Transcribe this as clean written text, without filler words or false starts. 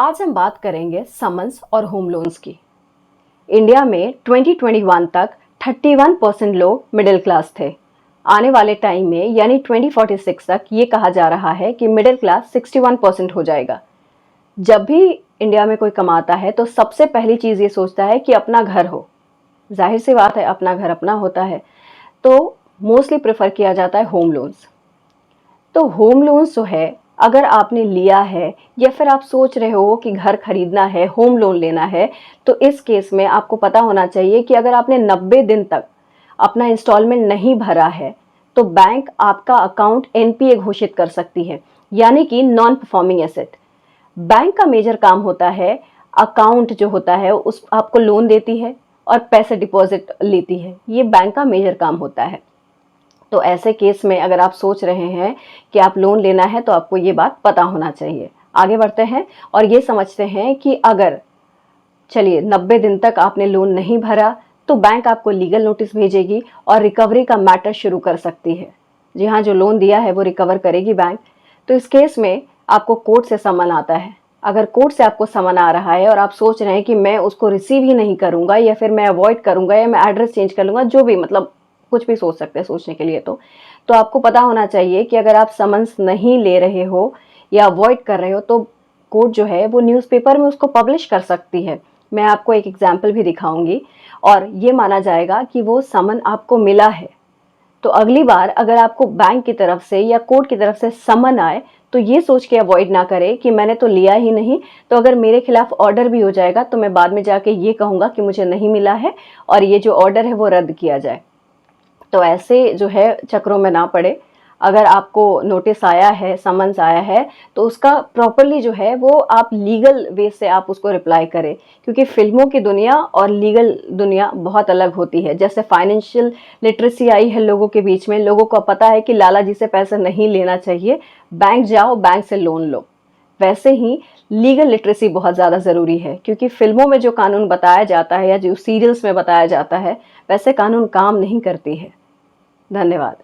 आज हम बात करेंगे समन्स और होम लोन्स की। इंडिया में 2021 तक 31% लोग मिडिल क्लास थे। आने वाले टाइम में यानी 2046 तक ये कहा जा रहा है कि मिडिल क्लास 61% हो जाएगा। जब भी इंडिया में कोई कमाता है तो सबसे पहली चीज़ ये सोचता है कि अपना घर हो। जाहिर सी बात है, अपना घर अपना होता है, तो मोस्टली प्रेफर किया जाता है होम लोन्स। तो होम लोन्स जो है, अगर आपने लिया है या फिर आप सोच रहे हो कि घर खरीदना है, होम लोन लेना है, तो इस केस में आपको पता होना चाहिए कि अगर आपने 90 दिन तक अपना इंस्टॉलमेंट नहीं भरा है तो बैंक आपका अकाउंट एनपीए घोषित कर सकती है, यानी कि नॉन परफॉर्मिंग एसेट। बैंक का मेजर काम होता है, अकाउंट जो होता है उस आपको लोन देती है और पैसे डिपॉजिट लेती है। ये बैंक का मेजर काम होता है। तो ऐसे केस में अगर आप सोच रहे हैं कि आप लोन लेना है तो आपको ये बात पता होना चाहिए। आगे बढ़ते हैं और ये समझते हैं कि अगर चलिए 90 दिन तक आपने लोन नहीं भरा तो बैंक आपको लीगल नोटिस भेजेगी और रिकवरी का मैटर शुरू कर सकती है। जी हाँ, जो लोन दिया है वो रिकवर करेगी बैंक। तो इस केस में आपको कोर्ट से समन आता है। अगर कोर्ट से आपको समन आ रहा है और आप सोच रहे हैं कि मैं उसको रिसीव ही नहीं करूंगा या फिर मैं अवॉइड करूंगा या मैं एड्रेस चेंज कर लूंगा, जो भी, मतलब कुछ भी सोच सकते हैं सोचने के लिए, तो आपको पता होना चाहिए कि अगर आप समन्स नहीं ले रहे हो या अवॉइड कर रहे हो तो कोर्ट जो है वो न्यूज़पेपर में उसको पब्लिश कर सकती है। मैं आपको एक एग्जाम्पल भी दिखाऊंगी और ये माना जाएगा कि वो समन आपको मिला है। तो अगली बार अगर आपको बैंक की तरफ से या कोर्ट की तरफ से समन आए तो ये सोच के अवॉइड ना करें कि मैंने तो लिया ही नहीं, तो अगर मेरे खिलाफ ऑर्डर भी हो जाएगा तो मैं बाद में जाके ये कहूँगा कि मुझे नहीं मिला है और ये जो ऑर्डर है वो रद्द किया जाए। तो ऐसे जो है चक्रों में ना पड़े। अगर आपको नोटिस आया है, समन्स आया है, तो उसका प्रॉपरली जो है वो आप लीगल वे से आप उसको रिप्लाई करें, क्योंकि फिल्मों की दुनिया और लीगल दुनिया बहुत अलग होती है। जैसे फाइनेंशियल लिटरेसी आई है लोगों के बीच में, लोगों को पता है कि लाला जी से पैसे नहीं लेना चाहिए, बैंक जाओ, बैंक से लोन लो। वैसे ही लीगल लिटरेसी बहुत ज़्यादा ज़रूरी है, क्योंकि फिल्मों में जो कानून बताया जाता है या जो सीरियल्स में बताया जाता है वैसे कानून काम नहीं करती है। धन्यवाद।